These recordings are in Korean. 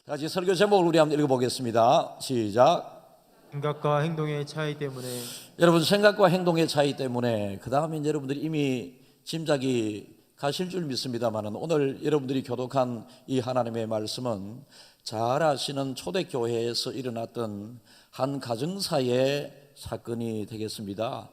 다시 설교 제목을 우리 한번 읽어보겠습니다. 시작. 생각과 행동의 차이 때문에. 여러분, 생각과 행동의 차이 때문에 그 다음에 여러분들이 이미 짐작이 가실 줄 믿습니다만, 오늘 여러분들이 교독한 이 하나님의 말씀은 잘 아시는 초대교회에서 일어났던 한 가정사의 사건이 되겠습니다.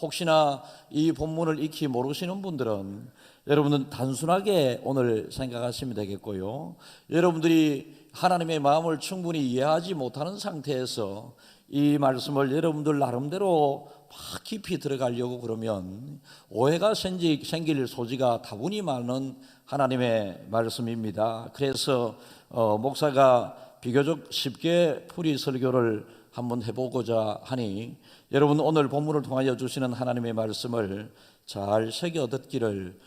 혹시나 이 본문을 익히 모르시는 분들은 여러분은 단순하게 오늘 생각하시면 되겠고요, 여러분들이 하나님의 마음을 충분히 이해하지 못하는 상태에서 이 말씀을 여러분들 나름대로 막 깊이 들어가려고 그러면 오해가 생길 소지가 다분히 많은 하나님의 말씀입니다. 그래서 목사가 비교적 쉽게 풀이 설교를 한번 해보고자 하니, 여러분 오늘 본문을 통하여 주시는 하나님의 말씀을 잘 새겨 듣기를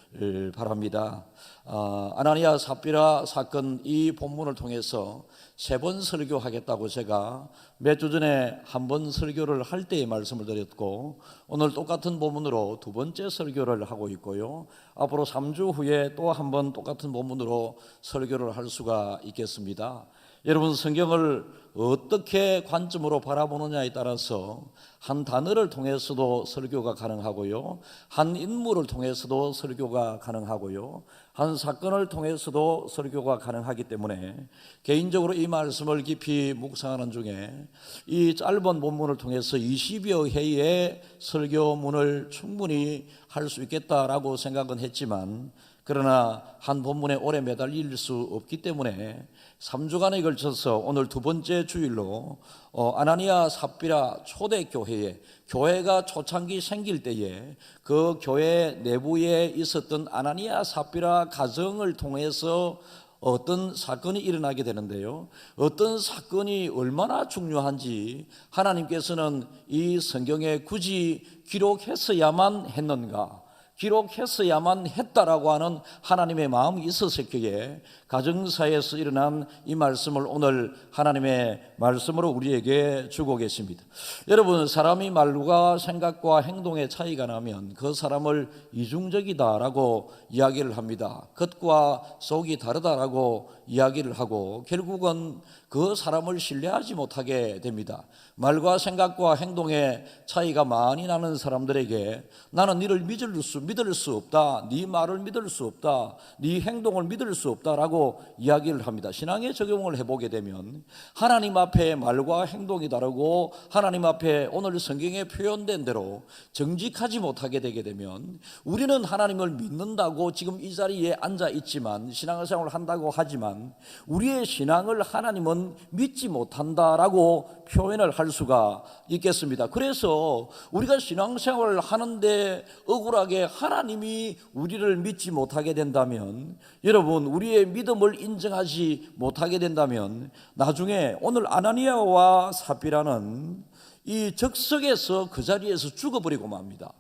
바랍니다. 아나니아 삽비라 사건, 이 본문을 통해서 3번 설교하겠다고 제가 몇 주 전에 한 번 설교를 할 때의 말씀을 드렸고, 오늘 똑같은 본문으로 2번째 설교를 하고 있고요, 앞으로 3주 후에 또 한 번 똑같은 본문으로 설교를 할 수가 있겠습니다. 여러분, 성경을 어떻게 관점으로 바라보느냐에 따라서 한 단어를 통해서도 설교가 가능하고요, 한 인물을 통해서도 설교가 가능하고요, 한 사건을 통해서도 설교가 가능하기 때문에 개인적으로 이 말씀을 깊이 묵상하는 중에 이 짧은 본문을 통해서 20여 회의 설교문을 충분히 할 수 있겠다라고 생각은 했지만, 그러나 한 본문에 오래 매달릴 수 없기 때문에 3주간에 걸쳐서 오늘 2번째 주일로 아나니아 삽비라 초대교회에, 교회가 초창기 생길 때에 그 교회 내부에 있었던 아나니아 삽비라 가정을 통해서 어떤 사건이 일어나게 되는데요, 어떤 사건이 얼마나 중요한지 하나님께서는 이 성경에 굳이 기록했어야만 했는가, 기록했어야만 했다라고 하는 하나님의 마음이 있었기에 가정사에서 일어난 이 말씀을 오늘 하나님의 말씀으로 우리에게 주고 계십니다. 여러분, 사람이 말과 생각과 행동의 차이가 나면 그 사람을 이중적이다라고 이야기를 합니다. 겉과 속이 다르다라고 이야기를 하고, 결국은 그 사람을 신뢰하지 못하게 됩니다. 말과 생각과 행동의 차이가 많이 나는 사람들에게 나는 너를 믿을 수 없다, 네 말을 믿을 수 없다, 네 행동을 믿을 수 없다라고 이야기를 합니다. 신앙에 적용을 해보게 되면 하나님 앞에 말과 행동이 다르고, 하나님 앞에 오늘 성경에 표현된 대로 정직하지 못하게 되게 되면, 우리는 하나님을 믿는다고 지금 이 자리에 앉아 있지만, 신앙생활을 한다고 하지만 우리의 신앙을 하나님은 믿지 못한다라고 표현을 할 수가 있겠습니다. 그래서 우리가 신앙생활을 하는데 억울하게 하나님이 우리를 믿지 못하게 된다면, 여러분, 우리의 믿음을 인정하지 못하게 된다면 나중에 오늘 아나니아와 삽비라는 이 적석에서 그 자리에서 죽어버리고 맙니다.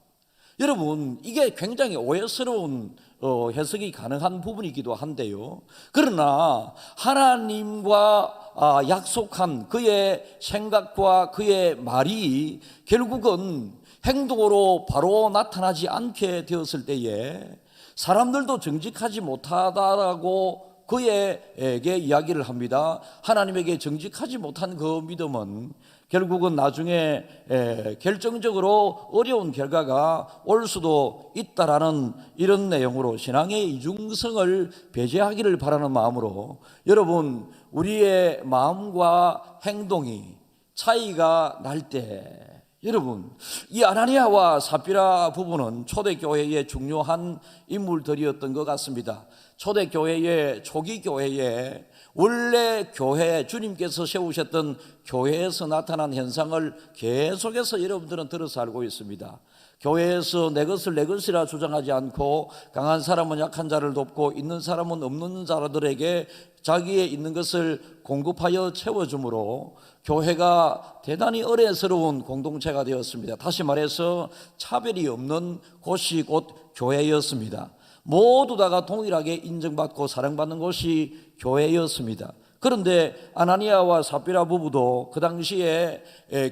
여러분, 이게 굉장히 오해스러운 해석이 가능한 부분이기도 한데요, 그러나 하나님과 약속한 그의 생각과 그의 말이 결국은 행동으로 바로 나타나지 않게 되었을 때에 사람들도 정직하지 못하다라고 그에게 이야기를 합니다. 하나님에게 정직하지 못한 그 믿음은 결국은 나중에 결정적으로 어려운 결과가 올 수도 있다라는 이런 내용으로 신앙의 이중성을 배제하기를 바라는 마음으로, 여러분, 우리의 마음과 행동이 차이가 날 때, 여러분, 이 아나니아와 삽비라 부부는 초대교회의 중요한 인물들이었던 것 같습니다. 초대교회의 초기 교회에 원래 교회, 주님께서 세우셨던 교회에서 나타난 현상을 계속해서 여러분들은 들어서 알고 있습니다. 교회에서 내 것이라 주장하지 않고, 강한 사람은 약한 자를 돕고 있는 사람은 없는 자들에게 자기의 있는 것을 공급하여 채워줌으로 교회가 대단히 어뢰스러운 공동체가 되었습니다. 다시 말해서 차별이 없는 곳이 곧 교회였습니다. 모두 다가 동일하게 인정받고 사랑받는 곳이 교회였습니다. 그런데 아나니아와 삽비라 부부도 그 당시에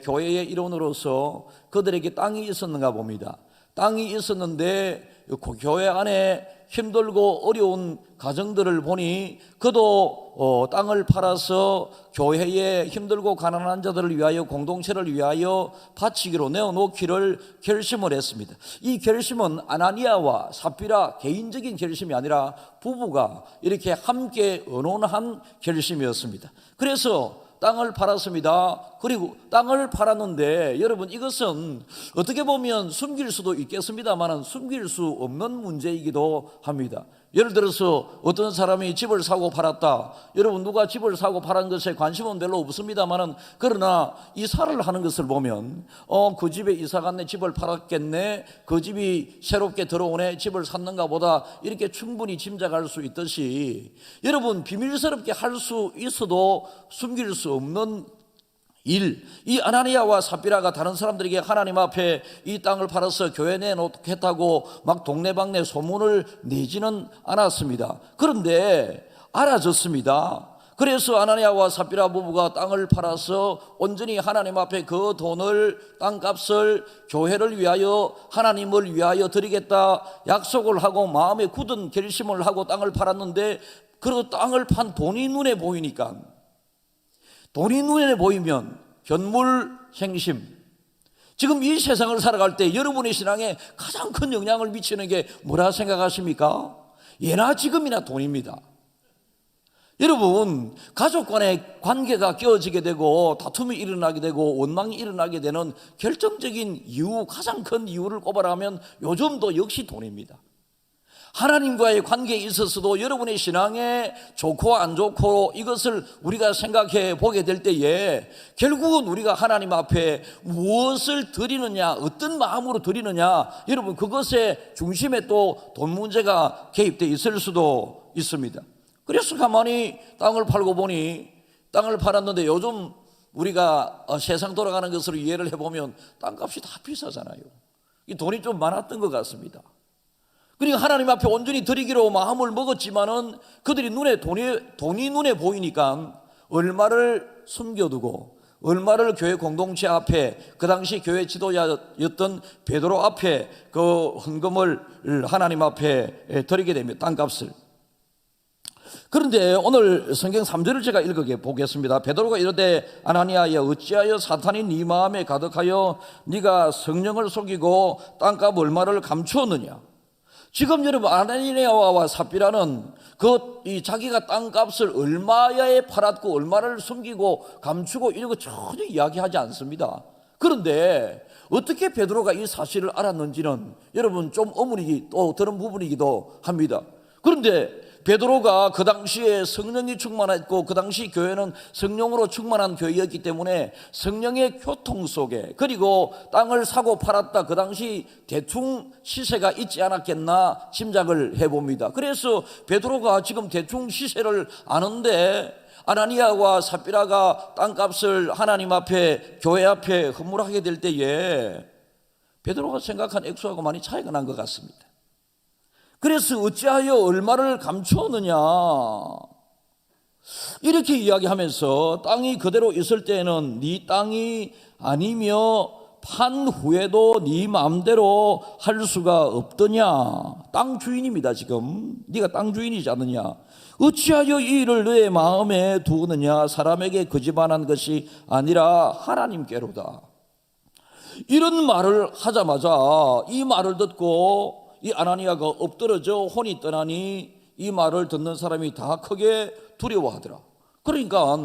교회의 일원으로서 그들에게 땅이 있었는가 봅니다. 땅이 있었는데 교회 안에 힘들고 어려운 가정들을 보니 그도 땅을 팔아서 교회에 힘들고 가난한 자들을 위하여, 공동체를 위하여 바치기로 내어놓기를 결심을 했습니다. 이 결심은 아나니아와 삽비라 개인적인 결심이 아니라 부부가 이렇게 함께 의논한 결심이었습니다. 그래서 땅을 팔았습니다. 그리고 땅을 팔았는데 여러분, 이것은 어떻게 보면 숨길 수도 있겠습니다만 숨길 수 없는 문제이기도 합니다. 예를 들어서 어떤 사람이 집을 사고 팔았다. 여러분, 누가 집을 사고 팔은 것에 관심은 별로 없습니다만 그러나 이사를 하는 것을 보면 그 집에 이사 갔네, 집을 팔았겠네, 그 집이 새롭게 들어오네, 집을 샀는가 보다, 이렇게 충분히 짐작할 수 있듯이 여러분, 비밀스럽게 할 수 있어도 숨길 수 없는 이 아나니아와 삽비라가 다른 사람들에게 하나님 앞에 이 땅을 팔아서 교회 내놓겠다고 막 동네방네 소문을 내지는 않았습니다. 그런데 알아졌습니다. 그래서 아나니아와 삽비라 부부가 땅을 팔아서 온전히 하나님 앞에 그 돈을, 땅값을 교회를 위하여, 하나님을 위하여 드리겠다 약속을 하고 마음에 굳은 결심을 하고 땅을 팔았는데, 그리고 땅을 판 돈이 눈에 보이니까, 돈이 눈에 보이면 견물생심, 지금 이 세상을 살아갈 때 여러분의 신앙에 가장 큰 영향을 미치는 게 뭐라 생각하십니까? 예나 지금이나 돈입니다. 여러분, 가족 간의 관계가 깨어지게 되고 다툼이 일어나게 되고 원망이 일어나게 되는 결정적인 이유, 가장 큰 이유를 꼽아라면 요즘도 역시 돈입니다. 하나님과의 관계에 있어서도 여러분의 신앙에 좋고 안 좋고 이것을 우리가 생각해 보게 될 때에 결국은 우리가 하나님 앞에 무엇을 드리느냐, 어떤 마음으로 드리느냐, 여러분, 그것의 중심에 또 돈 문제가 개입되어 있을 수도 있습니다. 그래서 가만히 땅을 팔고 보니, 땅을 팔았는데 요즘 우리가 세상 돌아가는 것으로 이해를 해보면 땅값이 다 비싸잖아요. 이 돈이 좀 많았던 것 같습니다. 그러니까 하나님 앞에 온전히 드리기로 마음을 먹었지만은 그들이 돈이 눈에 보이니까 얼마를 숨겨두고 얼마를 교회 공동체 앞에, 그 당시 교회 지도자였던 베드로 앞에 그 헌금을 하나님 앞에 드리게 됩니다. 땅값을. 그런데 오늘 성경 3절을 제가 읽어보겠습니다. 베드로가 이르되 아나니아야, 어찌하여 사탄이 네 마음에 가득하여 네가 성령을 속이고 땅값 얼마를 감추었느냐. 지금 여러분, 아나니아와 삽비라는 이 자기가 땅값을 얼마에 팔았고 얼마를 숨기고 감추고 이런 거 전혀 이야기하지 않습니다. 그런데 어떻게 베드로가 이 사실을 알았는지는 여러분 좀 어물이 또 들은 부분이기도 합니다. 그런데 베드로가 그 당시에 성령이 충만했고 그 당시 교회는 성령으로 충만한 교회였기 때문에 성령의 교통 속에, 그리고 땅을 사고 팔았다, 그 당시 대충 시세가 있지 않았겠나 짐작을 해봅니다. 그래서 베드로가 지금 대충 시세를 아는데 아나니아와 삽비라가 땅값을 하나님 앞에, 교회 앞에 헌물하게 될 때에 베드로가 생각한 액수하고 많이 차이가 난 것 같습니다. 그래서 어찌하여 얼마를 감추었느냐, 이렇게 이야기하면서 땅이 그대로 있을 때에는 네 땅이 아니며 판 후에도 네 마음대로 할 수가 없더냐. 땅 주인입니다. 지금 네가 땅 주인이지 않느냐. 어찌하여 이 일을 너의 마음에 두느냐. 사람에게 거짓말한 것이 아니라 하나님께로다. 이런 말을 하자마자 이 말을 듣고 이 아나니아가 엎드러져 혼이 떠나니 이 말을 듣는 사람이 다 크게 두려워하더라. 그러니까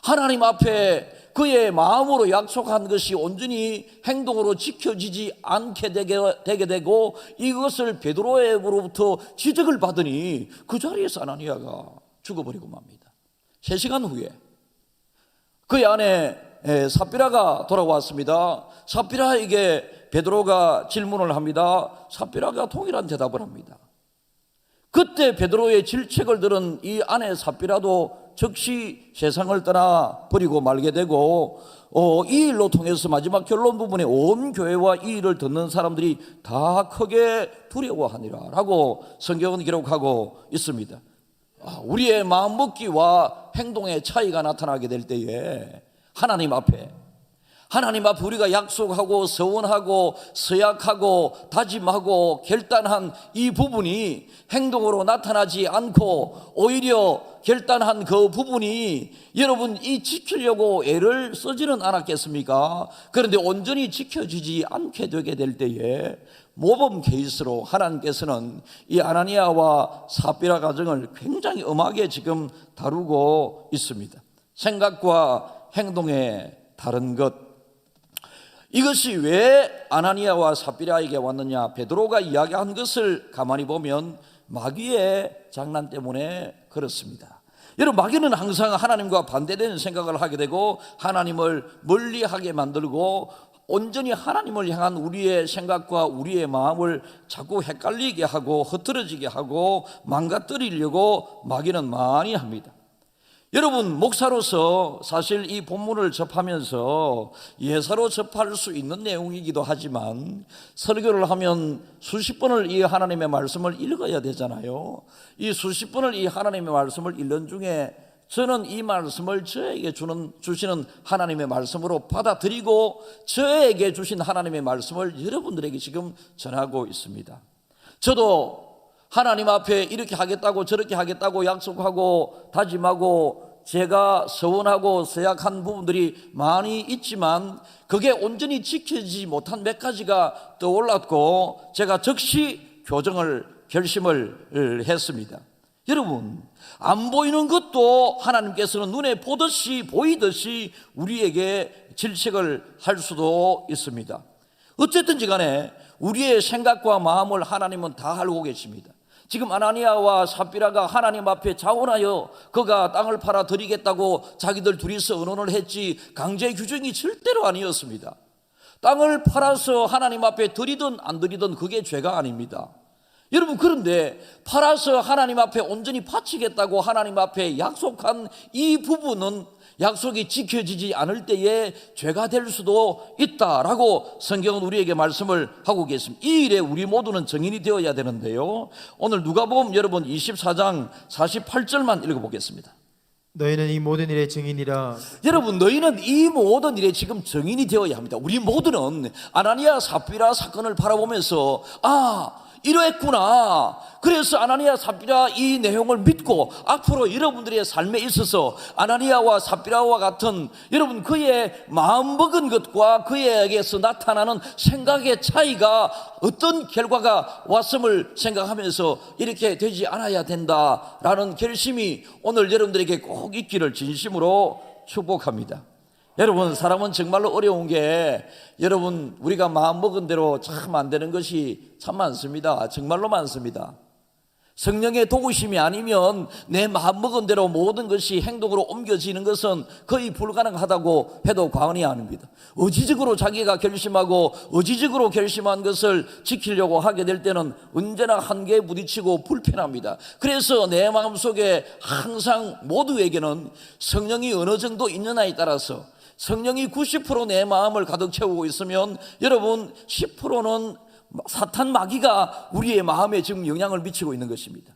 하나님 앞에 그의 마음으로 약속한 것이 온전히 행동으로 지켜지지 않게 되게 되고 이것을 베드로에게로부터 지적을 받으니 그 자리에서 아나니아가 죽어버리고 맙니다. 3시간 후에 그의 아내 삽비라가 돌아왔습니다. 삽비라에게 베드로가 질문을 합니다. 삽비라가 동일한 대답을 합니다. 그때 베드로의 질책을 들은 이 아내 삽비라도 즉시 세상을 떠나 버리고 말게 되고 이 일로 통해서 마지막 결론 부분에 온 교회와 이 일을 듣는 사람들이 다 크게 두려워하니라 라고 성경은 기록하고 있습니다. 우리의 마음먹기와 행동의 차이가 나타나게 될 때에 하나님 앞에 하나님 앞에 우리가 약속하고 서원하고 서약하고 다짐하고 결단한 이 부분이 행동으로 나타나지 않고 오히려 결단한 그 부분이 여러분 이 지키려고 애를 쓰지는 않았겠습니까? 그런데 온전히 지켜지지 않게 되게 될 때에 모범 케이스로 하나님께서는 이 아나니아와 삽비라 가정을 굉장히 엄하게 지금 다루고 있습니다. 생각과 행동의 다른 것, 이것이 왜 아나니아와 삽비라에게 왔느냐? 베드로가 이야기한 것을 가만히 보면 마귀의 장난 때문에 그렇습니다. 여러분, 마귀는 항상 하나님과 반대되는 생각을 하게 되고 하나님을 멀리하게 만들고 온전히 하나님을 향한 우리의 생각과 우리의 마음을 자꾸 헷갈리게 하고 흐트러지게 하고 망가뜨리려고 마귀는 많이 합니다. 여러분, 목사로서 사실 이 본문을 접하면서 예사로 접할 수 있는 내용이기도 하지만 설교를 하면 수십 번을 이 하나님의 말씀을 읽어야 되잖아요. 이 수십 번을 이 하나님의 말씀을 읽는 중에 저는 이 말씀을 저에게 주시는 하나님의 말씀으로 받아들이고 저에게 주신 하나님의 말씀을 여러분들에게 지금 전하고 있습니다. 저도 하나님 앞에 이렇게 하겠다고 저렇게 하겠다고 약속하고 다짐하고 제가 서원하고 서약한 부분들이 많이 있지만 그게 온전히 지켜지지 못한 몇 가지가 떠올랐고 제가 즉시 결심을 했습니다. 여러분, 안 보이는 것도 하나님께서는 눈에 보이듯이 우리에게 질책을 할 수도 있습니다. 어쨌든지 간에 우리의 생각과 마음을 하나님은 다 알고 계십니다. 지금 아나니아와 삽비라가 하나님 앞에 자원하여 그가 땅을 팔아 드리겠다고 자기들 둘이서 의논을 했지 강제 규정이 절대로 아니었습니다. 땅을 팔아서 하나님 앞에 드리든 안 드리든 그게 죄가 아닙니다. 여러분, 그런데 팔아서 하나님 앞에 온전히 바치겠다고 하나님 앞에 약속한 이 부분은 약속이 지켜지지 않을 때에 죄가 될 수도 있다라고 성경은 우리에게 말씀을 하고 계십니다. 이 일에 우리 모두는 증인이 되어야 되는데요, 오늘 누가복음 여러분 24장 48절만 읽어보겠습니다. 너희는 이 모든 일의 증인이라. 여러분, 너희는 이 모든 일에 지금 증인이 되어야 합니다. 우리 모두는 아나니아 삽비라 사건을 바라보면서 이러했구나. 그래서 아나니아 삽비라 이 내용을 믿고 앞으로 여러분들의 삶에 있어서 아나니아와 삽비라와 같은 여러분 그의 마음먹은 것과 그에게서 나타나는 생각의 차이가 어떤 결과가 왔음을 생각하면서 이렇게 되지 않아야 된다라는 결심이 오늘 여러분들에게 꼭 있기를 진심으로 축복합니다. 여러분, 사람은 정말로 어려운 게 여러분 우리가 마음먹은 대로 참 안 되는 것이 참 많습니다. 정말로 많습니다. 성령의 도우심이 아니면 내 마음먹은 대로 모든 것이 행동으로 옮겨지는 것은 거의 불가능하다고 해도 과언이 아닙니다. 의지적으로 자기가 결심하고 의지적으로 결심한 것을 지키려고 하게 될 때는 언제나 한계에 부딪히고 불편합니다. 그래서 내 마음속에 항상 모두에게는 성령이 어느 정도 있느냐에 따라서 성령이 90% 내 마음을 가득 채우고 있으면 여러분 10%는 사탄 마귀가 우리의 마음에 지금 영향을 미치고 있는 것입니다.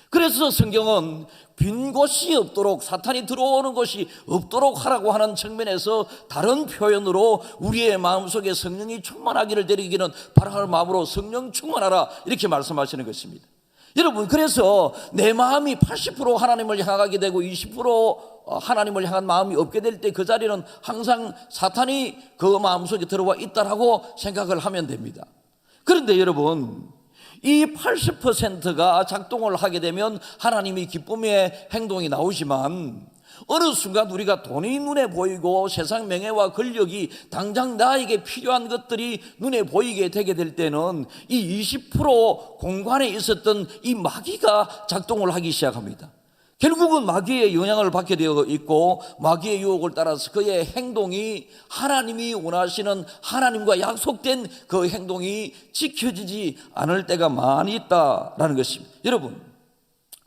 그래서 성경은 빈 곳이 없도록, 사탄이 들어오는 곳이 없도록 하라고 하는 측면에서 다른 표현으로 우리의 마음속에 성령이 충만하기를 드리기는 바라는 마음으로 성령 충만하라 이렇게 말씀하시는 것입니다. 여러분, 그래서 내 마음이 80% 하나님을 향하게 되고 20% 하나님을 향한 마음이 없게 될 때 그 자리는 항상 사탄이 그 마음속에 들어와 있다라고 생각을 하면 됩니다. 그런데 여러분, 이 80%가 작동을 하게 되면 하나님이 기쁨의 행동이 나오지만 어느 순간 우리가 돈이 눈에 보이고 세상 명예와 권력이 당장 나에게 필요한 것들이 눈에 보이게 되게 될 때는 이 20% 공간에 있었던 이 마귀가 작동을 하기 시작합니다. 결국은 마귀의 영향을 받게 되어 있고 마귀의 유혹을 따라서 그의 행동이 하나님이 원하시는 하나님과 약속된 그 행동이 지켜지지 않을 때가 많이 있다라는 것입니다. 여러분,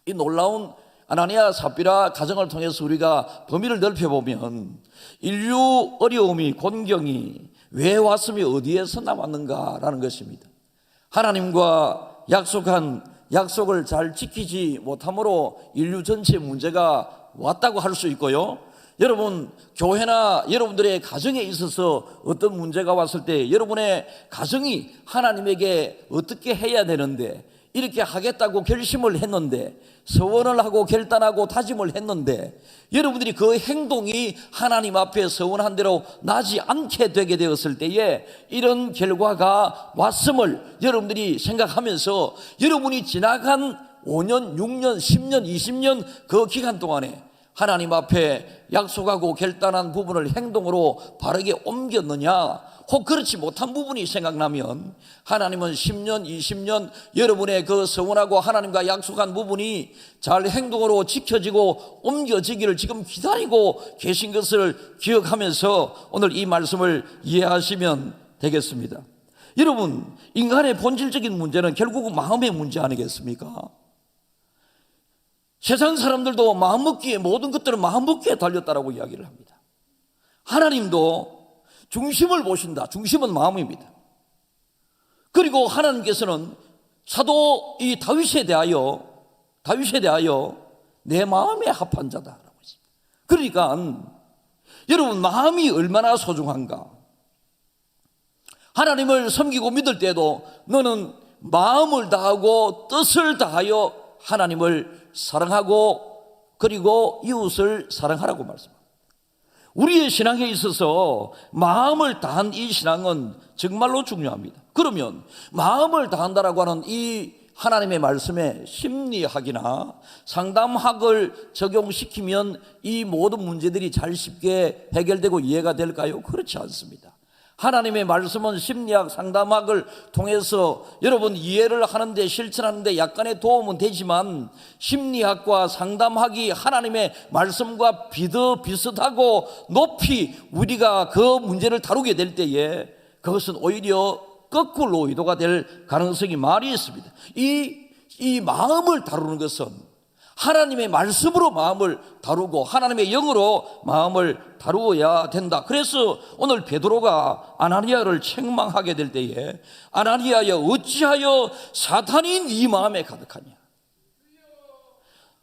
이 놀라운 아나니아 삽비라 가정을 통해서 우리가 범위를 넓혀보면 인류 어려움이 곤경이 왜 왔으며 어디에서 나왔는가라는 것입니다. 하나님과 약속한 약속을 잘 지키지 못함으로 인류 전체 문제가 왔다고 할 수 있고요, 여러분, 교회나 여러분들의 가정에 있어서 어떤 문제가 왔을 때 여러분의 가정이 하나님에게 어떻게 해야 되는데, 이렇게 하겠다고 결심을 했는데, 서원을 하고 결단하고 다짐을 했는데, 여러분들이 그 행동이 하나님 앞에 서원한 대로 나지 않게 되게 되었을 때에 이런 결과가 왔음을 여러분들이 생각하면서, 여러분이 지나간 5년, 6년, 10년, 20년 그 기간 동안에 하나님 앞에 약속하고 결단한 부분을 행동으로 바르게 옮겼느냐, 혹 그렇지 못한 부분이 생각나면 하나님은 10년, 20년 여러분의 그 서원하고 하나님과 약속한 부분이 잘 행동으로 지켜지고 옮겨지기를 지금 기다리고 계신 것을 기억하면서 오늘 이 말씀을 이해하시면 되겠습니다. 여러분, 인간의 본질적인 문제는 결국은 마음의 문제 아니겠습니까? 세상 사람들도 마음먹기에, 모든 것들은 마음먹기에 달렸다라고 이야기를 합니다. 하나님도 중심을 보신다. 중심은 마음입니다. 그리고 하나님께서는 사도 이 다윗에 대하여 내 마음에 합한 자다라고 했습니다. 그러니까 여러분, 마음이 얼마나 소중한가. 하나님을 섬기고 믿을 때도 너는 마음을 다하고 뜻을 다하여 하나님을 사랑하고 그리고 이웃을 사랑하라고 말씀합니다. 우리의 신앙에 있어서 마음을 다한 이 신앙은 정말로 중요합니다. 그러면 마음을 다한다라고 하는 이 하나님의 말씀에 심리학이나 상담학을 적용시키면 이 모든 문제들이 잘 쉽게 해결되고 이해가 될까요? 그렇지 않습니다. 하나님의 말씀은 심리학, 상담학을 통해서 여러분 이해를 하는데, 실천하는데 약간의 도움은 되지만, 심리학과 상담학이 하나님의 말씀과 비슷하고 높이 우리가 그 문제를 다루게 될 때에 그것은 오히려 거꾸로 의도가 될 가능성이 많이 있습니다. 이 마음을 다루는 것은 하나님의 말씀으로 마음을 다루고 하나님의 영으로 마음을 다루어야 된다. 그래서 오늘 베드로가 아나니아를 책망하게 될 때에, 아나니아여 어찌하여 사탄이 네 마음에 가득하냐,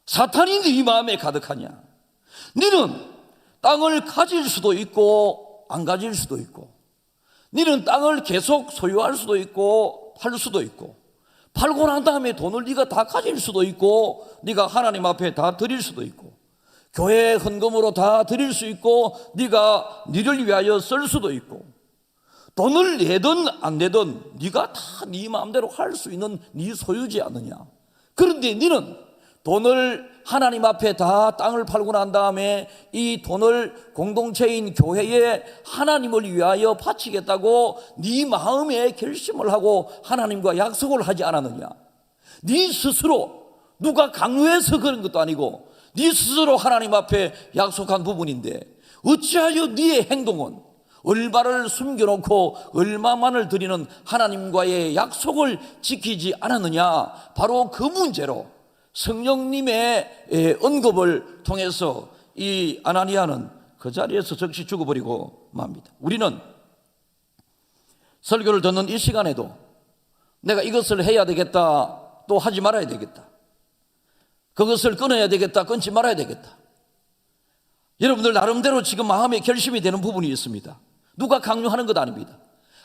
사탄이 네 마음에 가득하냐. 너는 땅을 가질 수도 있고 안 가질 수도 있고, 너는 땅을 계속 소유할 수도 있고 팔 수도 있고, 팔고 난 다음에 돈을 네가 다 가질 수도 있고, 네가 하나님 앞에 다 드릴 수도 있고, 교회 헌금으로 다 드릴 수 있고, 네가 너를 위하여 쓸 수도 있고, 돈을 내든 안 내든 네가 다 네 마음대로 할 수 있는 네 소유지 않느냐. 그런데 너는 돈을 하나님 앞에 다 땅을 팔고 난 다음에 이 돈을 공동체인 교회에 하나님을 위하여 바치겠다고 네 마음에 결심을 하고 하나님과 약속을 하지 않았느냐. 네 스스로 누가 강요해서 그런 것도 아니고 네 스스로 하나님 앞에 약속한 부분인데, 어찌하여 네의 행동은 얼마를 숨겨놓고 얼마만을 드리는 하나님과의 약속을 지키지 않았느냐. 바로 그 문제로 성령님의 언급을 통해서 이 아나니아는 그 자리에서 즉시 죽어버리고 맙니다. 우리는 설교를 듣는 이 시간에도 내가 이것을 해야 되겠다, 또 하지 말아야 되겠다, 그것을 끊어야 되겠다, 끊지 말아야 되겠다, 여러분들 나름대로 지금 마음에 결심이 되는 부분이 있습니다. 누가 강요하는 것 아닙니다.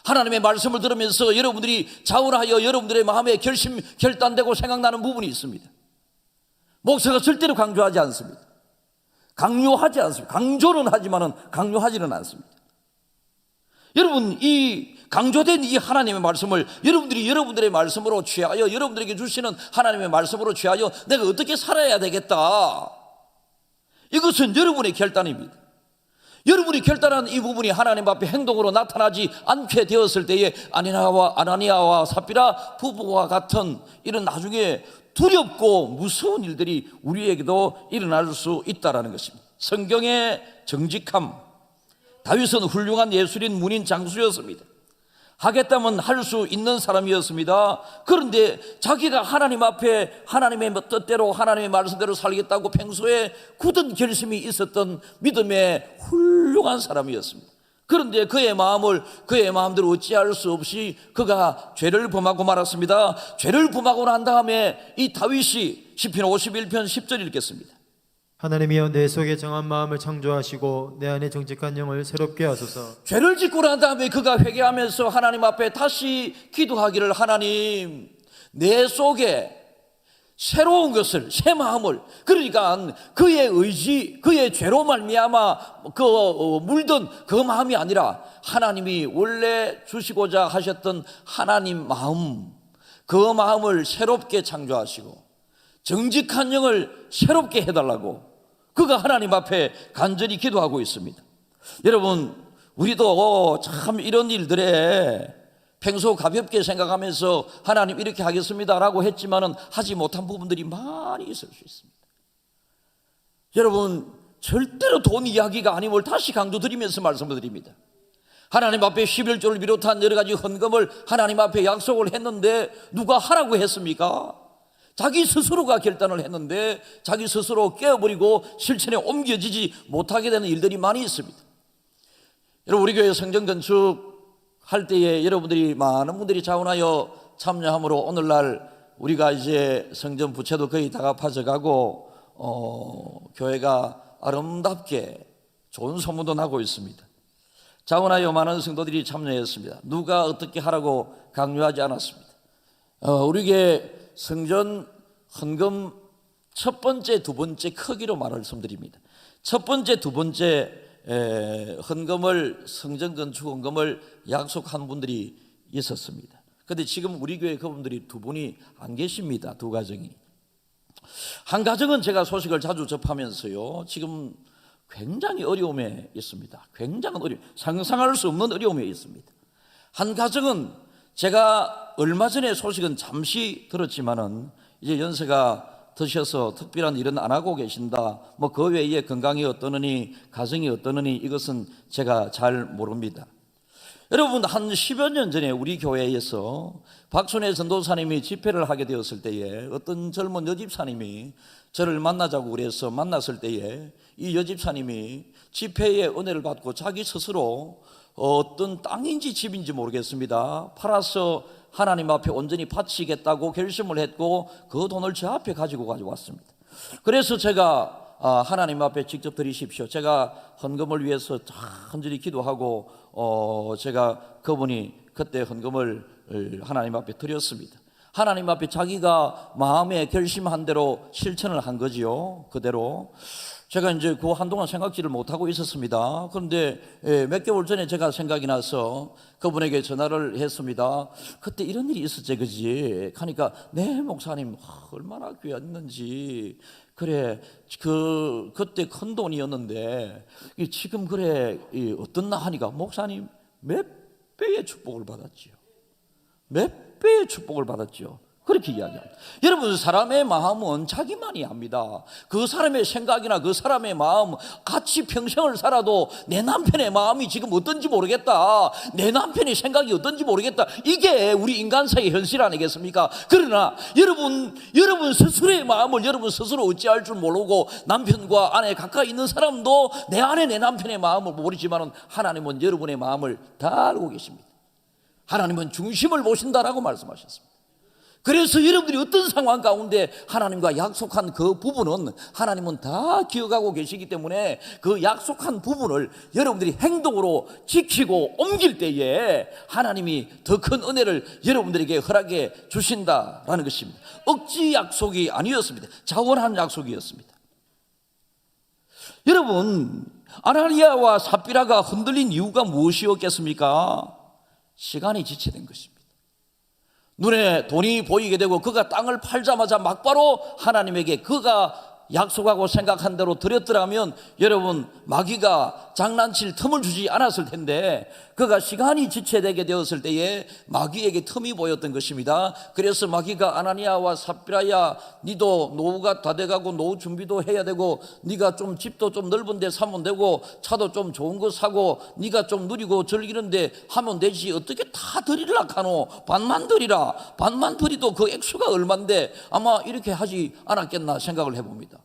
하나님의 말씀을 들으면서 여러분들이 자원하여 여러분들의 마음에 결단되고 생각나는 부분이 있습니다. 목사가 절대로 강조하지 않습니다. 강요하지 않습니다. 강조는 하지만은 강요하지는 않습니다. 여러분, 이 강조된 이 하나님의 말씀을 여러분들이 여러분들의 말씀으로 취하여, 여러분들에게 주시는 하나님의 말씀으로 취하여 내가 어떻게 살아야 되겠다, 이것은 여러분의 결단입니다. 여러분이 결단한 이 부분이 하나님 앞에 행동으로 나타나지 않게 되었을 때에 아나니아와 삽비라 부부와 같은 이런 나중에 두렵고 무서운 일들이 우리에게도 일어날 수 있다는 것입니다. 성경의 정직함, 다윗은 훌륭한 예술인, 문인, 장수였습니다. 하겠다면 할 수 있는 사람이었습니다. 그런데 자기가 하나님 앞에 하나님의 뜻대로 하나님의 말씀대로 살겠다고 평소에 굳은 결심이 있었던 믿음의 훌륭한 사람이었습니다. 그런데 그의 마음대로 어찌할 수 없이 그가 죄를 범하고 말았습니다. 죄를 범하고 난 다음에 이 다윗이 시편 51편 10절 읽겠습니다. 하나님이여 내 속에 정한 마음을 창조하시고 내 안에 정직한 영을 새롭게 하소서. 죄를 짓고 난 다음에 그가 회개하면서 하나님 앞에 다시 기도하기를, 하나님 내 속에 새로운 것을, 새 마음을, 그러니까 그의 의지, 그의 죄로 말미암아 물든 그 마음이 아니라 하나님이 원래 주시고자 하셨던 하나님 마음, 그 마음을 새롭게 창조하시고 정직한 영을 새롭게 해달라고 그가 하나님 앞에 간절히 기도하고 있습니다. 여러분, 우리도 참 이런 일들에 평소 가볍게 생각하면서 하나님 이렇게 하겠습니다라고 했지만은 하지 못한 부분들이 많이 있을 수 있습니다. 여러분, 절대로 돈 이야기가 아님을 다시 강조드리면서 말씀을 드립니다. 하나님 앞에 11조를 비롯한 여러 가지 헌금을 하나님 앞에 약속을 했는데 누가 하라고 했습니까? 자기 스스로가 결단을 했는데 자기 스스로 깨어버리고 실천에 옮겨지지 못하게 되는 일들이 많이 있습니다. 여러분, 우리 교회 성전 건축할 때에 여러분들이 많은 분들이 자원하여 참여함으로 오늘날 우리가 이제 성전 부채도 거의 다 갚아져 가고 교회가 아름답게 좋은 소문도 나고 있습니다. 자원하여 많은 성도들이 참여했습니다. 누가 어떻게 하라고 강요하지 않았습니다. 우리 교회 성전 헌금 첫 번째, 두 번째 크기로 말씀드립니다. 첫 번째, 두 번째 헌금을, 성전 건축 헌금을 약속한 분들이 있었습니다. 그런데 지금 우리 교회 그분들이 두 분이 안 계십니다. 두 가정이. 한 가정은 제가 소식을 자주 접하면서요, 지금 굉장히 어려움에 있습니다. 굉장한 어려움, 상상할 수 없는 어려움에 있습니다. 한 가정은 제가 얼마 전에 소식은 잠시 들었지만은 이제 연세가 드셔서 특별한 일은 안 하고 계신다, 뭐 그 외에 건강이 어떠느니 가정이 어떠느니 이것은 제가 잘 모릅니다. 여러분, 한 10여 년 전에 우리 교회에서 박순애 전도사님이 집회를 하게 되었을 때에 어떤 젊은 여집사님이 저를 만나자고 그래서 만났을 때에 이 여집사님이 집회의 은혜를 받고 자기 스스로 어떤 땅인지 집인지 모르겠습니다, 팔아서 하나님 앞에 온전히 바치겠다고 결심을 했고 그 돈을 제 앞에 가지고 왔습니다. 그래서 제가 하나님 앞에 직접 드리십시오, 제가 헌금을 위해서 간절히 기도하고 제가 그분이 그때 헌금을 하나님 앞에 드렸습니다. 하나님 앞에 자기가 마음에 결심한 대로 실천을 한 거지요. 그대로 제가 이제 그 한동안 생각지를 못하고 있었습니다. 그런데 몇 개월 전에 제가 생각이 나서 그분에게 전화를 했습니다. 그때 이런 일이 있었지, 그지? 하니까 네 목사님, 얼마나 귀했는지. 그래, 그때 큰 돈이었는데 지금 그래 어떻나 하니까 목사님 몇 배의 축복을 받았지요. 몇 배의 축복을 받았지요. 그렇게 이야기합니다. 여러분, 사람의 마음은 자기만이 압니다. 그 사람의 생각이나 그 사람의 마음, 같이 평생을 살아도 내 남편의 마음이 지금 어떤지 모르겠다, 내 남편의 생각이 어떤지 모르겠다, 이게 우리 인간사의 현실 아니겠습니까? 그러나 여러분 스스로의 마음을 여러분 스스로 어찌할 줄 모르고 남편과 아내 가까이 있는 사람도 내 아내, 내 남편의 마음을 모르지만 하나님은 여러분의 마음을 다 알고 계십니다. 하나님은 중심을 보신다라고 말씀하셨습니다. 그래서 여러분들이 어떤 상황 가운데 하나님과 약속한 그 부분은 하나님은 다 기억하고 계시기 때문에 그 약속한 부분을 여러분들이 행동으로 지키고 옮길 때에 하나님이 더 큰 은혜를 여러분들에게 허락해 주신다라는 것입니다. 억지 약속이 아니었습니다. 자원한 약속이었습니다. 여러분, 아나니아와 삽비라가 흔들린 이유가 무엇이었겠습니까? 시간이 지체된 것입니다. 눈에 돈이 보이게 되고 그가 땅을 팔자마자 막바로 하나님에게 그가 약속하고 생각한 대로 드렸더라면 여러분, 마귀가 장난칠 틈을 주지 않았을 텐데 그가 시간이 지체되게 되었을 때에 마귀에게 틈이 보였던 것입니다. 그래서 마귀가 아나니아와 삽비라야, 니도 노후가 다 돼가고 노후 준비도 해야 되고 네가 좀 집도 좀 넓은 데 사면 되고 차도 좀 좋은 거 사고 네가 좀 누리고 즐기는데 하면 되지, 어떻게 다 드리라 하노? 반만 드리라. 반만 드리도 그 액수가 얼만데 아마 이렇게 하지 않았겠나 생각을 해봅니다.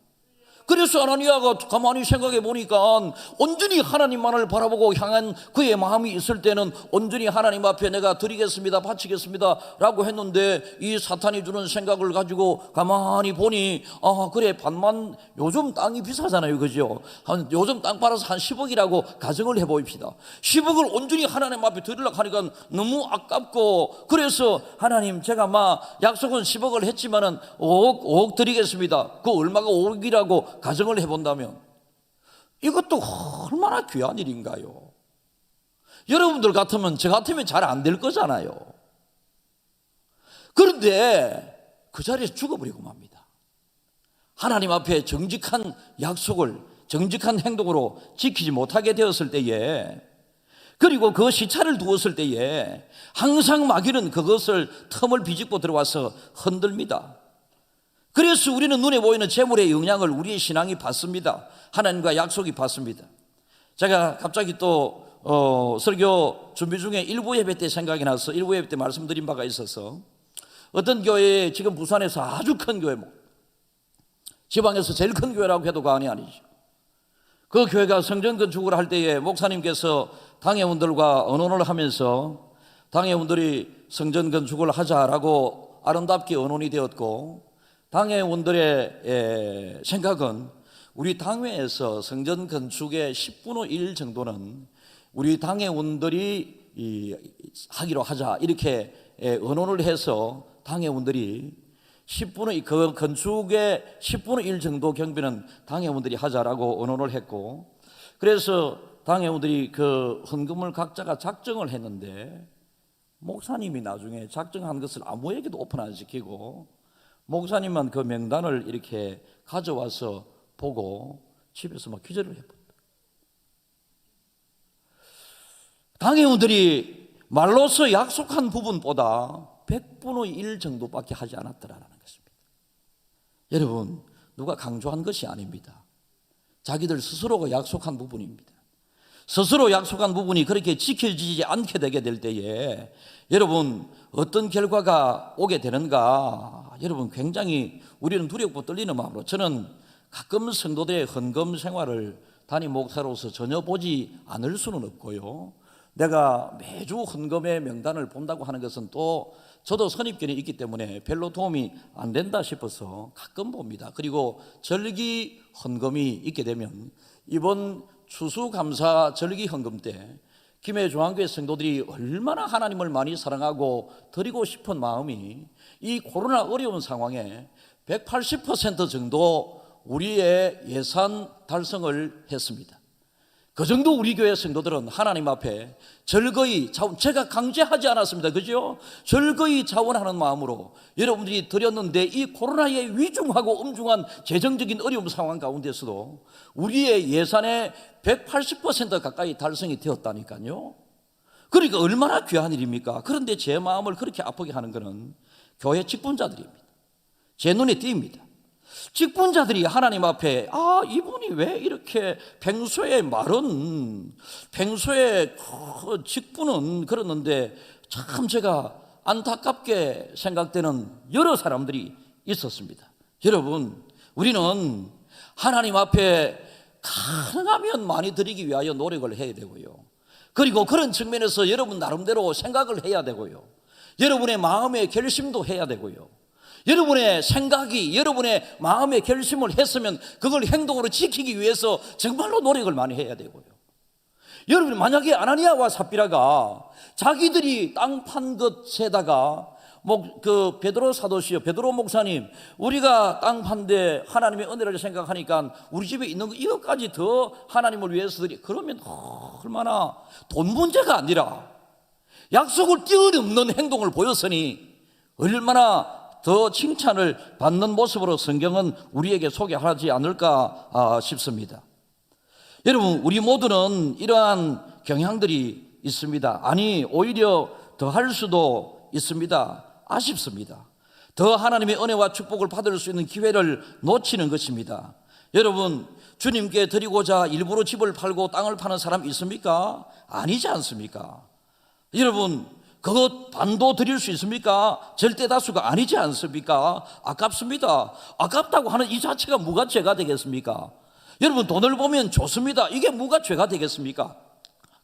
그래서 아나니아가 가만히 생각해 보니까 온전히 하나님만을 바라보고 향한 그의 마음이 있을 때는 온전히 하나님 앞에 내가 드리겠습니다, 바치겠습니다 라고 했는데, 이 사탄이 주는 생각을 가지고 가만히 보니 그래, 반만, 요즘 땅이 비싸잖아요, 그죠? 요즘 땅 팔아서 한 10억이라고 가정을 해봅시다. 10억을 온전히 하나님 앞에 드리려고 하니까 너무 아깝고, 그래서 하나님, 제가 약속은 10억을 했지만은 5억 드리겠습니다. 그 얼마가 5억이라고 가정을 해본다면 이것도 얼마나 귀한 일인가요? 여러분들 같으면, 저 같으면 잘 안 될 거잖아요. 그런데 그 자리에서 죽어버리고 맙니다. 하나님 앞에 정직한 약속을 정직한 행동으로 지키지 못하게 되었을 때에, 그리고 그 시차를 두었을 때에 항상 마귀는 그것을 틈을 비집고 들어와서 흔듭니다. 그래서 우리는 눈에 보이는 재물의 영향을 우리의 신앙이 받습니다. 하나님과 약속이 받습니다. 제가 갑자기 또 설교 준비 중에 일부 예배 때 생각이 나서 일부 예배 때 말씀드린 바가 있어서, 어떤 교회에, 지금 부산에서 아주 큰 교회, 지방에서 제일 큰 교회라고 해도 과언이 아니죠. 그 교회가 성전 건축을 할 때에 목사님께서 당회원들과 의논을 하면서 당회원들이 성전 건축을 하자라고 아름답게 의논이 되었고, 당회원들의 생각은 우리 당회에서 성전 건축의 10분의 1 정도는 우리 당회원들이 하기로 하자, 이렇게 의논을 해서 당회원들이 10분의 그 건축의 10분의 1 정도 경비는 당회원들이 하자라고 의논을 했고, 그래서 당회원들이 그 헌금을 각자가 작정을 했는데, 목사님이 나중에 작정한 것을 아무에게도 오픈 안 시키고 목사님만 그 명단을 이렇게 가져와서 보고 집에서 막 기절을 해버렸다. 당회원들이 말로서 약속한 부분보다 100분의 1 정도밖에 하지 않았더라라는 것입니다. 여러분, 누가 강조한 것이 아닙니다. 자기들 스스로가 약속한 부분입니다. 스스로 약속한 부분이 그렇게 지켜지지 않게 되게 될 때에 여러분, 어떤 결과가 오게 되는가, 여러분, 굉장히 우리는 두렵고 떨리는 마음으로, 저는 가끔 성도들의 헌금 생활을 담임 목사로서 전혀 보지 않을 수는 없고요, 내가 매주 헌금의 명단을 본다고 하는 것은 또 저도 선입견이 있기 때문에 별로 도움이 안 된다 싶어서 가끔 봅니다. 그리고 절기 헌금이 있게 되면, 이번 추수감사 절기 헌금 때 김해 중앙교회 성도들이 얼마나 하나님을 많이 사랑하고 드리고 싶은 마음이 이 코로나 어려운 상황에 180% 정도 우리의 예산 달성을 했습니다. 그 정도 우리 교회 성도들은 하나님 앞에 절거히 자원, 제가 강제하지 않았습니다, 그죠? 절거히 자원하는 마음으로 여러분들이 드렸는데, 이 코로나의 위중하고 엄중한 재정적인 어려움 상황 가운데서도 우리의 예산의 180% 가까이 달성이 되었다니까요. 그러니까 얼마나 귀한 일입니까? 그런데 제 마음을 그렇게 아프게 하는 것은 교회 직분자들입니다. 제 눈에 띄입니다. 직분자들이 하나님 앞에, 이분이 왜 이렇게 평소에 말은, 평소에 직분은 그랬는데 참 제가 안타깝게 생각되는 여러 사람들이 있었습니다. 여러분, 우리는 하나님 앞에 가능하면 많이 드리기 위하여 노력을 해야 되고요, 그리고 그런 측면에서 여러분 나름대로 생각을 해야 되고요, 여러분의 마음의 결심도 해야 되고요, 여러분의 생각이, 여러분의 마음의 결심을 했으면 그걸 행동으로 지키기 위해서 정말로 노력을 많이 해야 되고요. 여러분, 만약에 아나니아와 삽비라가 자기들이 땅 판 것에다가 그 베드로 사도시요, 베드로 목사님, 우리가 땅 판데 하나님의 은혜를 생각하니까 우리 집에 있는 거 이것까지 더 하나님을 위해서 드리, 그러면 얼마나 돈 문제가 아니라 약속을 뛰어넘는 행동을 보였으니 얼마나 더 칭찬을 받는 모습으로 성경은 우리에게 소개하지 않을까 싶습니다. 여러분, 우리 모두는 이러한 경향들이 있습니다. 아니, 오히려 더 할 수도 있습니다. 아쉽습니다. 더 하나님의 은혜와 축복을 받을 수 있는 기회를 놓치는 것입니다. 여러분, 주님께 드리고자 일부러 집을 팔고 땅을 파는 사람 있습니까? 아니지 않습니까? 여러분, 그것 반도 드릴 수 있습니까? 절대 다수가 아니지 않습니까? 아깝습니다. 아깝다고 하는 이 자체가 뭐가 죄가 되겠습니까? 여러분, 돈을 보면 좋습니다. 이게 뭐가 죄가 되겠습니까?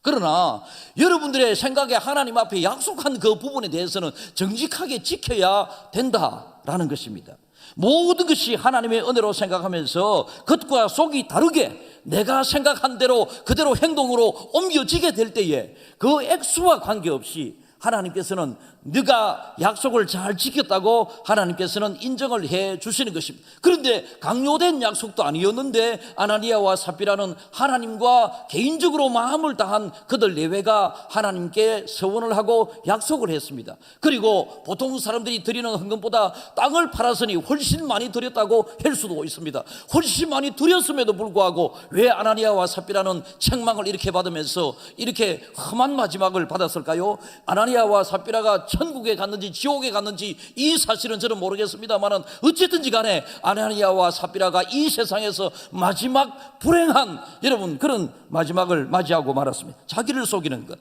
그러나 여러분들의 생각에 하나님 앞에 약속한 그 부분에 대해서는 정직하게 지켜야 된다라는 것입니다. 모든 것이 하나님의 은혜로 생각하면서 겉과 속이 다르게 내가 생각한 대로 그대로 행동으로 옮겨지게 될 때에 그 액수와 관계없이 하나님께서는 네가 약속을 잘 지켰다고 하나님께서는 인정을 해 주시는 것입니다. 그런데 강요된 약속도 아니었는데 아나니아와 삽비라는 하나님과 개인적으로 마음을 다한 그들 내외가 하나님께 서원을 하고 약속을 했습니다. 그리고 보통 사람들이 드리는 헌금보다 땅을 팔았으니 훨씬 많이 드렸다고 할 수도 있습니다. 훨씬 많이 드렸음에도 불구하고 왜 아나니아와 삽비라는 책망을 이렇게 받으면서 이렇게 험한 마지막을 받았을까요? 아나니아와 삽비라가 천국에 갔는지 지옥에 갔는지 이 사실은 저는 모르겠습니다만 어쨌든지 간에 아나니아와 삽비라가 이 세상에서 마지막 불행한 여러분 그런 마지막을 맞이하고 말았습니다. 자기를 속이는 것,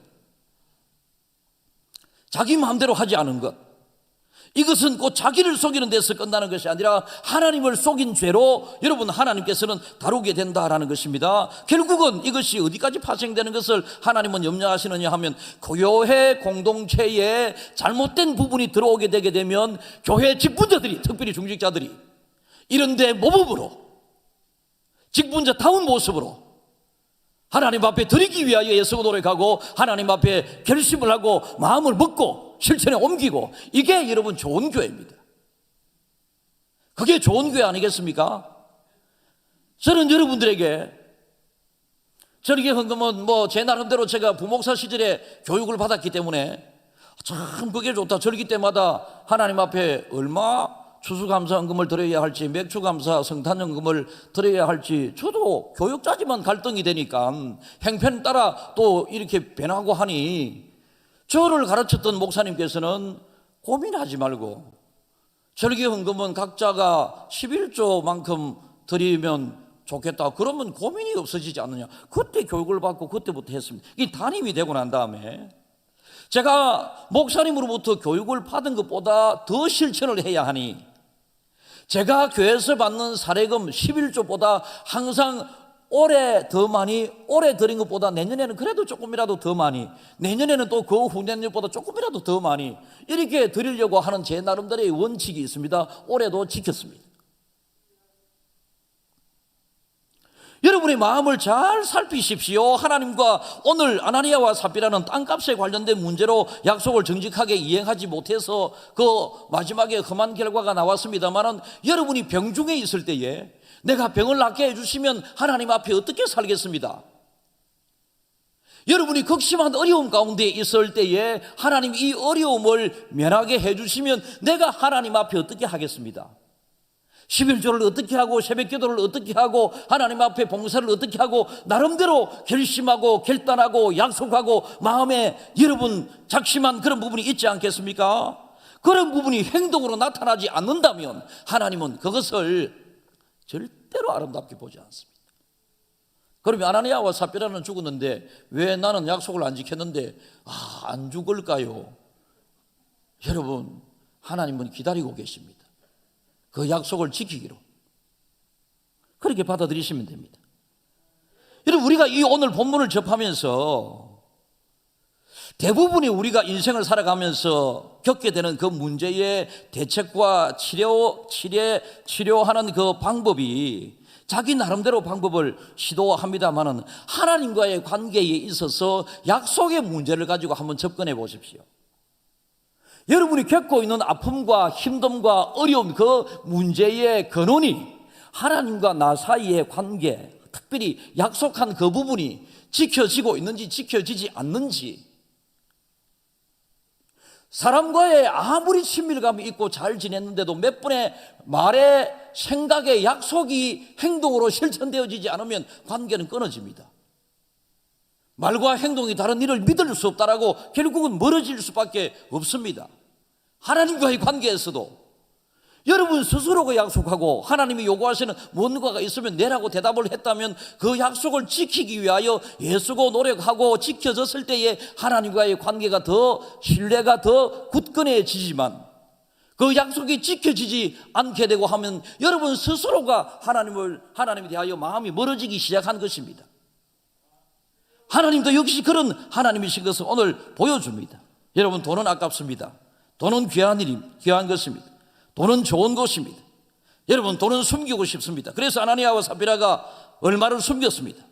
자기 마음대로 하지 않은 것, 이것은 곧 자기를 속이는 데서 끝나는 것이 아니라 하나님을 속인 죄로 여러분 하나님께서는 다루게 된다라는 것입니다. 결국은 이것이 어디까지 파생되는 것을 하나님은 염려하시느냐 하면 교회 공동체에 잘못된 부분이 들어오게 되게 되면 교회 직분자들이, 특별히 중직자들이 이런데 모범으로 직분자다운 모습으로 하나님 앞에 드리기 위하여 애쓰고 노력하고 하나님 앞에 결심을 하고 마음을 먹고 실천에 옮기고, 이게 여러분 좋은 교회입니다. 그게 좋은 교회 아니겠습니까? 저는 여러분들에게 절기 헌금은 제 나름대로 제가 부목사 시절에 교육을 받았기 때문에 참 그게 좋다. 절기 때마다 하나님 앞에 얼마 추수감사 헌금을 드려야 할지, 맥주감사 성탄연금을 드려야 할지, 저도 교육자지만 갈등이 되니까 행편 따라 또 이렇게 변하고 하니, 저를 가르쳤던 목사님께서는 고민하지 말고 절기 헌금은 각자가 11조만큼 드리면 좋겠다. 그러면 고민이 없어지지 않느냐. 그때 교육을 받고 그때부터 했습니다. 이 담임이 되고 난 다음에 제가 목사님으로부터 교육을 받은 것보다 더 실천을 해야 하니, 제가 교회에서 받는 사례금 11조보다 항상 올해 더 많이, 올해 드린 것보다 내년에는 그래도 조금이라도 더 많이, 내년에는 또 그 후내년보다 조금이라도 더 많이 이렇게 드리려고 하는 제 나름대로의 원칙이 있습니다. 올해도 지켰습니다. 여러분의 마음을 잘 살피십시오. 하나님과 오늘 아나니아와 삽비라는 땅값에 관련된 문제로 약속을 정직하게 이행하지 못해서 그 마지막에 험한 결과가 나왔습니다만, 여러분이 병중에 있을 때에 내가 병을 낫게 해주시면 하나님 앞에 어떻게 살겠습니다? 여러분이 극심한 어려움 가운데 있을 때에 하나님 이 어려움을 면하게 해주시면 내가 하나님 앞에 어떻게 하겠습니다? 11조를 어떻게 하고 새벽기도를 어떻게 하고 하나님 앞에 봉사를 어떻게 하고 나름대로 결심하고 결단하고 약속하고 마음에 여러분 작심한 그런 부분이 있지 않겠습니까? 그런 부분이 행동으로 나타나지 않는다면 하나님은 그것을 절대로 아름답게 보지 않습니다. 그러면 아나니아와 삽비라는 죽었는데 왜 나는 약속을 안 지켰는데 안 죽을까요? 여러분, 하나님은 기다리고 계십니다. 그 약속을 지키기로 그렇게 받아들이시면 됩니다. 여러분, 우리가 이 오늘 본문을 접하면서 대부분이 우리가 인생을 살아가면서 겪게 되는 그 문제의 대책과 치료하는 그 방법이 자기 나름대로 방법을 시도합니다만은 하나님과의 관계에 있어서 약속의 문제를 가지고 한번 접근해 보십시오. 여러분이 겪고 있는 아픔과 힘듦과 어려움, 그 문제의 근원이 하나님과 나 사이의 관계, 특별히 약속한 그 부분이 지켜지고 있는지 지켜지지 않는지, 사람과의 아무리 친밀감이 있고 잘 지냈는데도 몇 분의 말에 생각에 약속이 행동으로 실천되어지지 않으면 관계는 끊어집니다. 말과 행동이 다른 일을 믿을 수 없다라고 결국은 멀어질 수밖에 없습니다. 하나님과의 관계에서도 여러분 스스로가 약속하고 하나님이 요구하시는 뭔가가 있으면 내라고 대답을 했다면 그 약속을 지키기 위하여 애쓰고 노력하고 지켜졌을 때에 하나님과의 관계가 더 신뢰가 더 굳건해지지만 그 약속이 지켜지지 않게 되고 하면 여러분 스스로가 하나님에 대하여 마음이 멀어지기 시작한 것입니다. 하나님도 역시 그런 하나님이신 것을 오늘 보여줍니다. 여러분 돈은 아깝습니다. 돈은 귀한 것입니다. 돈은 좋은 것입니다. 여러분 돈은 숨기고 싶습니다. 그래서 아나니아와 삽비라가 얼마를 숨겼습니다.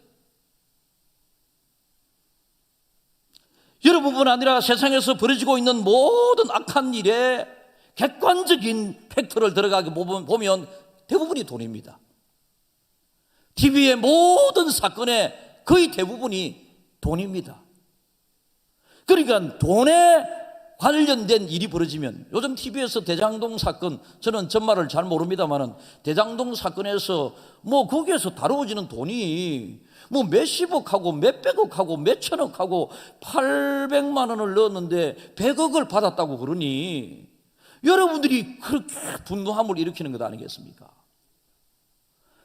여러분뿐 아니라 세상에서 벌어지고 있는 모든 악한 일에 객관적인 팩트를 들어가게 보면 대부분이 돈입니다. TV의 모든 사건의 거의 대부분이 돈입니다. 그러니까 돈에 관련된 일이 벌어지면 요즘 TV에서 대장동 사건, 저는 전말을 잘 모릅니다만은 대장동 사건에서 거기에서 다루어지는 돈이 몇십억하고 몇백억하고 몇천억하고 800만 원을 넣었는데 100억을 받았다고 그러니 여러분들이 그렇게 분노함을 일으키는 것 아니겠습니까?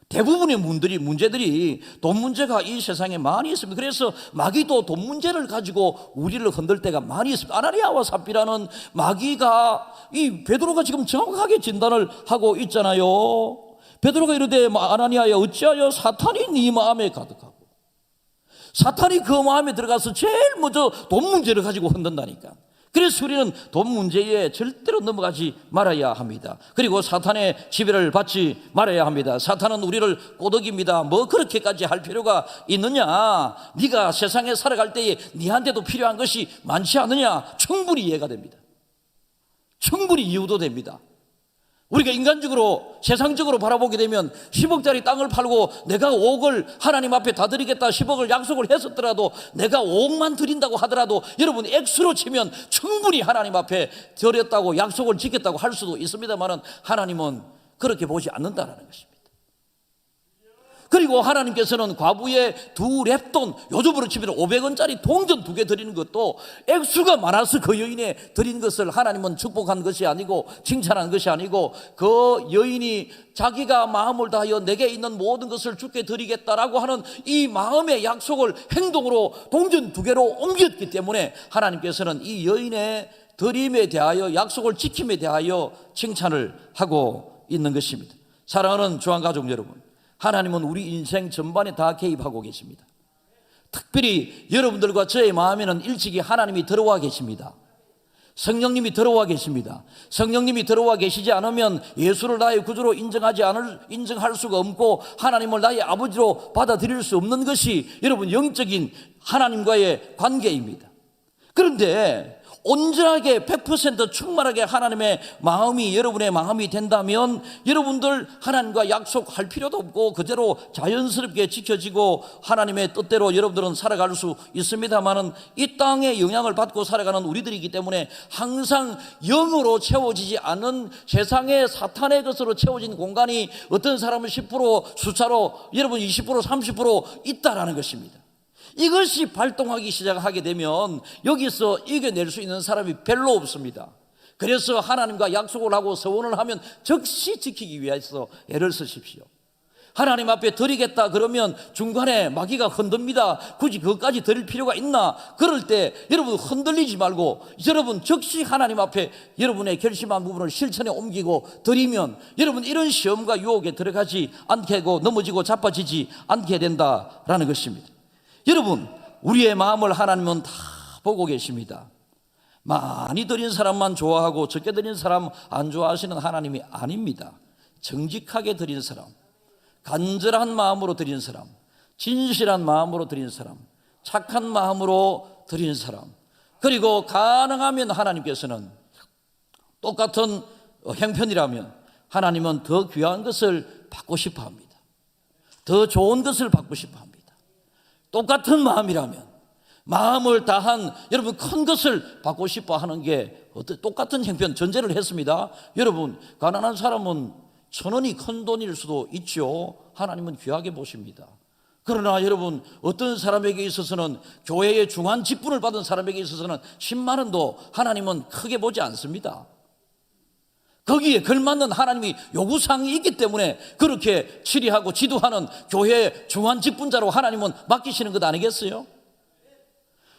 대부분의 문제들이 돈 문제가 이 세상에 많이 있습니다. 그래서 마귀도 돈 문제를 가지고 우리를 흔들 때가 많이 있습니다. 아나니아와 삽비라는 마귀가 이 베드로가 지금 정확하게 진단을 하고 있잖아요. 베드로가 이르되 아나니아야 어찌하여 사탄이 네 마음에 가득하고, 사탄이 그 마음에 들어가서 제일 먼저 돈 문제를 가지고 흔든다니까. 그래서 우리는 돈 문제에 절대로 넘어가지 말아야 합니다. 그리고 사탄의 지배를 받지 말아야 합니다. 사탄은 우리를 꼬드깁니다. 그렇게까지 할 필요가 있느냐? 네가 세상에 살아갈 때에 네한테도 필요한 것이 많지 않느냐? 충분히 이해가 됩니다. 충분히 이유도 됩니다. 우리가 인간적으로 세상적으로 바라보게 되면 10억짜리 땅을 팔고 내가 5억을 하나님 앞에 다 드리겠다 10억을 약속을 했었더라도 내가 5억만 드린다고 하더라도 여러분 액수로 치면 충분히 하나님 앞에 드렸다고 약속을 지켰다고 할 수도 있습니다만 하나님은 그렇게 보지 않는다는 것입니다. 그리고 하나님께서는 과부의 2렙돈, 요즘으로 치면 500원짜리 동전 2개 드리는 것도 액수가 많아서 그 여인에 드린 것을 하나님은 축복한 것이 아니고 칭찬한 것이 아니고 그 여인이 자기가 마음을 다하여 내게 있는 모든 것을 주께 드리겠다라고 하는 이 마음의 약속을 행동으로 동전 2개로 옮겼기 때문에 하나님께서는 이 여인의 드림에 대하여 약속을 지킴에 대하여 칭찬을 하고 있는 것입니다. 사랑하는 주안가족 여러분, 하나님은 우리 인생 전반에 다 개입하고 계십니다. 특별히 여러분들과 저의 마음에는 일찍이 하나님이 들어와 계십니다. 성령님이 들어와 계십니다. 성령님이 들어와 계시지 않으면 예수를 나의 구주로 인정할 수가 없고 하나님을 나의 아버지로 받아들일 수 없는 것이 여러분 영적인 하나님과의 관계입니다. 그런데 온전하게 100% 충만하게 하나님의 마음이 여러분의 마음이 된다면 여러분들 하나님과 약속할 필요도 없고 그대로 자연스럽게 지켜지고 하나님의 뜻대로 여러분들은 살아갈 수 있습니다만은 이 땅에 영향을 받고 살아가는 우리들이기 때문에 항상 영으로 채워지지 않은 세상의 사탄의 것으로 채워진 공간이 어떤 사람은 10% 숫자로 여러분 20% 30% 있다라는 것입니다. 이것이 발동하기 시작하게 되면 여기서 이겨낼 수 있는 사람이 별로 없습니다. 그래서 하나님과 약속을 하고 서원을 하면 즉시 지키기 위해서 애를 쓰십시오. 하나님 앞에 드리겠다 그러면 중간에 마귀가 흔듭니다. 굳이 그것까지 드릴 필요가 있나? 그럴 때 여러분 흔들리지 말고 여러분 즉시 하나님 앞에 여러분의 결심한 부분을 실천에 옮기고 드리면 여러분 이런 시험과 유혹에 들어가지 않게 하고 넘어지고 자빠지지 않게 된다라는 것입니다. 여러분 우리의 마음을 하나님은 다 보고 계십니다. 많이 드린 사람만 좋아하고 적게 드린 사람 안 좋아하시는 하나님이 아닙니다. 정직하게 드린 사람, 간절한 마음으로 드린 사람, 진실한 마음으로 드린 사람, 착한 마음으로 드린 사람, 그리고 가능하면 하나님께서는 똑같은 형편이라면 하나님은 더 귀한 것을 받고 싶어 합니다. 더 좋은 것을 받고 싶어 합니다. 똑같은 마음이라면 마음을 다한 여러분 큰 것을 받고 싶어 하는 게 똑같은 형편 전제를 했습니다. 여러분 가난한 사람은 1,000원이 큰 돈일 수도 있죠. 하나님은 귀하게 보십니다. 그러나 여러분 어떤 사람에게 있어서는 교회의 중한 직분을 받은 사람에게 있어서는 10만 원도 하나님은 크게 보지 않습니다. 거기에 걸맞는 하나님이 요구사항이 있기 때문에 그렇게 치리하고 지도하는 교회의 중한 직분자로 하나님은 맡기시는 것 아니겠어요?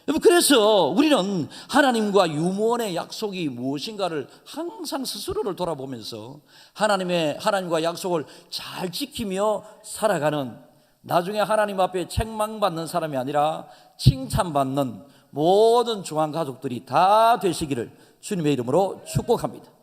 여러분, 그래서 우리는 하나님과 유무원의 약속이 무엇인가를 항상 스스로를 돌아보면서 하나님과 약속을 잘 지키며 살아가는, 나중에 하나님 앞에 책망받는 사람이 아니라 칭찬받는 모든 중한 가족들이 다 되시기를 주님의 이름으로 축복합니다.